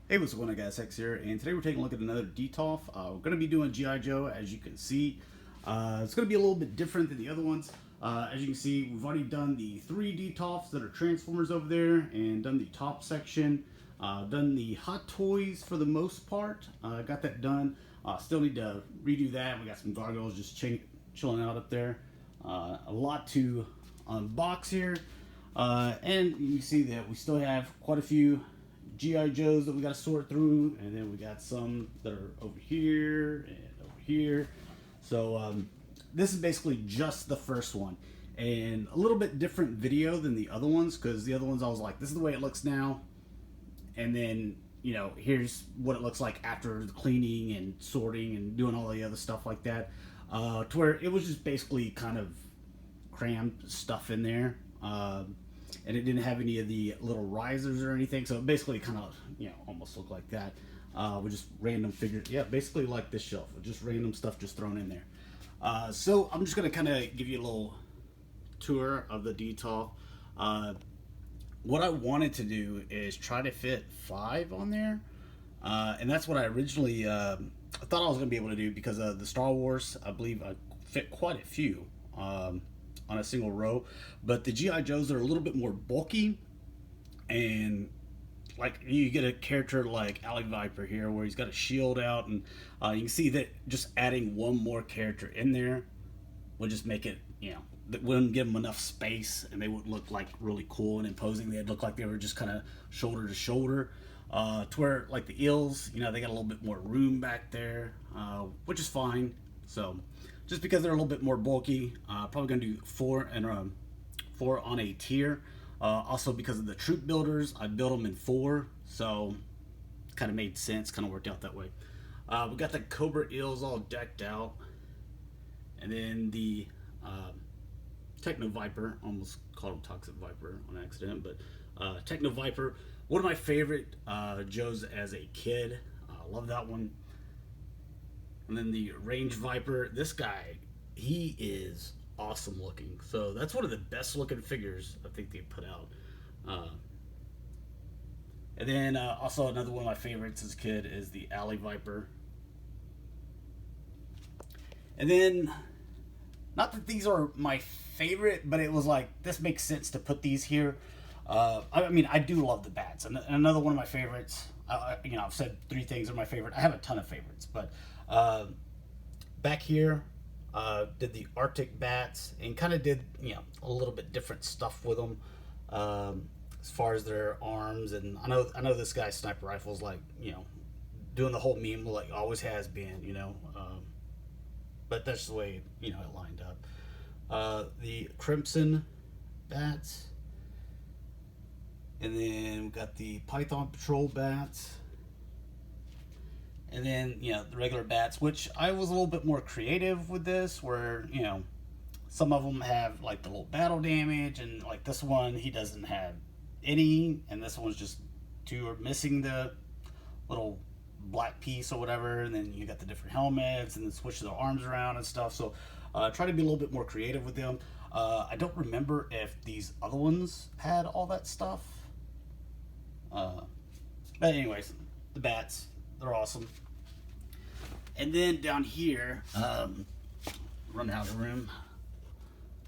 Hey, what's going on, guys? Hex here, and today we're taking a look at another Detolf. We're going to be doing G.I. Joe, as you can see. It's going to be a little bit different than the other ones. As you can see, we've already done the 3 Detolfs that are Transformers over there, and done the top section. Done the Hot Toys for the most part. Got that done. Still need to redo that. We got some gargoyles just chilling out up there. A lot to unbox here. And you can see that we still have quite a few G.I. Joes that we got to sort through, and then we got some that are over here and over here. So this is basically just the first one, and a little bit different video than the other ones, because the other ones I was like, this is the way it looks now, and then here's what it looks like after the cleaning and sorting and doing all the other stuff like that, to where it was just basically kind of crammed stuff in there. And it didn't have any of the little risers or anything, so it basically kind of almost looked like that, with just random figures. Yeah, basically like this shelf with just random stuff just thrown in there. So I'm just gonna kind of give you a little tour of the Detolf. What I wanted to do is try to fit 5 on there, and that's what I originally thought I was gonna be able to do, because of the Star Wars. I believe I fit quite a few on a single row, but the G.I. Joes are a little bit more bulky, and like you get a character like Alley Viper here where he's got a shield out, and you can see that just adding one more character in there would just make it, that wouldn't give them enough space, and they wouldn't look like really cool and imposing. They'd look like they were just kind of shoulder to shoulder, to where like the Ills, they got a little bit more room back there, which is fine. So just because they're a little bit more bulky, probably gonna do 4 and 4 on a tier. Also because of the troop builders, I built them in 4, so kind of made sense, kind of worked out that way. We got the Cobra Ills all decked out, and then the Techno Viper, almost called him Toxic Viper on accident, but Techno Viper, one of my favorite Joes as a kid. Love that one. And then the Range Viper, this guy, he is awesome looking. So that's one of the best looking figures I think they put out. And then also another one of my favorites as a kid is the Alley Viper. And then, not that these are my favorite, but it was like, this makes sense to put these here. I mean, I do love the bats. And another one of my favorites, I've said 3 things are my favorite. I have a ton of favorites, but back here, did the Arctic bats, and kind of did a little bit different stuff with them, as far as their arms. And I know this guy's sniper rifle is like doing the whole meme like always has been, but that's the way it lined up. The Crimson bats, and then we got the Python Patrol bats. And then, the regular bats, which I was a little bit more creative with this, where, some of them have, like, the little battle damage, and, like, this one, he doesn't have any, and this one's just 2 are missing the little black piece or whatever, and then you got the different helmets, and then switch their arms around and stuff. So, try to be a little bit more creative with them. I don't remember if these other ones had all that stuff. But anyways, the bats, they're awesome. And then down here, run out of room.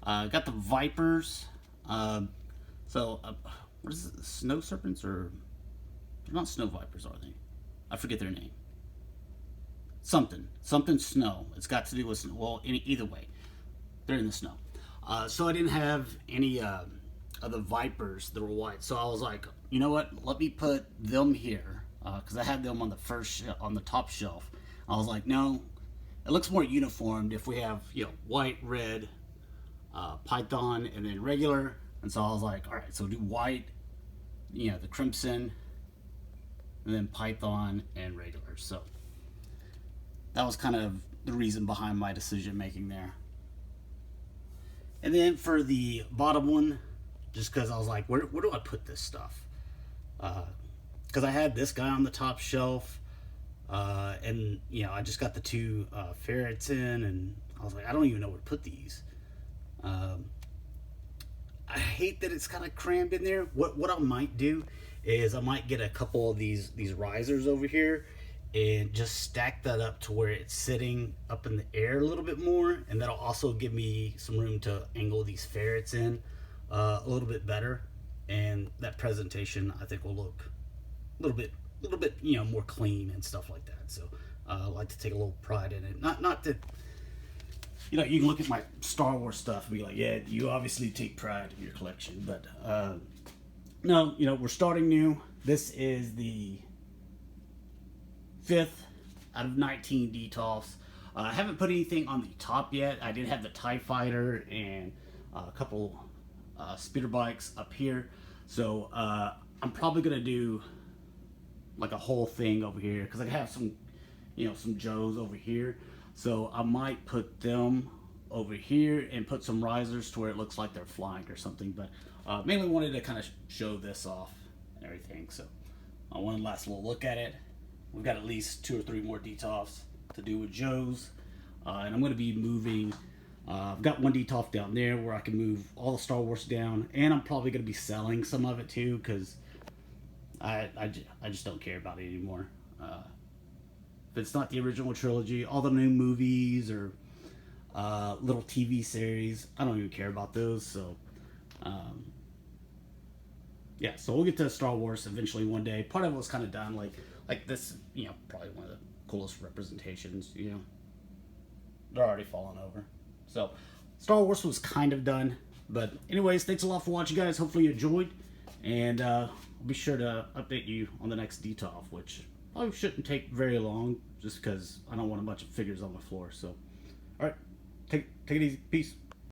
Got the Vipers. So, what is it? Snow Serpents? Or they're not Snow Vipers, are they? I forget their name. Something snow. It's got to do with snow. Well, either way, they're in the snow. So I didn't have any of the Vipers that were white. So I was like, you know what? Let me put them here, because I had them on the top shelf. I was like, no, it looks more uniformed if we have white, red, Python, and then regular. And so I was like, all right, so do white, the Crimson, and then Python and regular. So that was kind of the reason behind my decision making there. And then for the bottom one, just because I was like, where do I put this stuff? Because I had this guy on the top shelf, and I just got the 2 ferrets in, and I was like, I don't even know where to put these. I hate that it's kind of crammed in there. What I might do is I might get a couple of these risers over here and just stack that up to where it's sitting up in the air a little bit more, and that'll also give me some room to angle these ferrets in a little bit better, and that presentation I think will look a little bit more clean and stuff like that. So I like to take a little pride in it. Not that you can look at my Star Wars stuff and be like, yeah, you obviously take pride in your collection, but no, we're starting new. This is the 5th out of 19 Detolfs. I haven't put anything on the top yet. I did have the TIE Fighter and a couple speeder bikes up here. So I'm probably going to do like a whole thing over here because I have some, some Joes over here. So I might put them over here and put some risers to where it looks like they're flying or something. But mainly wanted to kind of show this off and everything. So one last little look at it. We've got at least 2 or 3 more Detolfs to do with Joe's. And I'm going to be moving, I've got one Detolf down there where I can move all the Star Wars down. And I'm probably going to be selling some of it too because I just don't care about it anymore. If it's not the original trilogy, all the new movies or little TV series, I don't even care about those. So, yeah, so we'll get to Star Wars eventually one day. Part of it was kind of done like this, probably one of the coolest representations, They're already falling over. So, Star Wars was kind of done. But anyways, thanks a lot for watching, guys. Hopefully you enjoyed. And I'll be sure to update you on the next Detolf, which probably shouldn't take very long, just because I don't want a bunch of figures on the floor. So, alright, take it easy. Peace.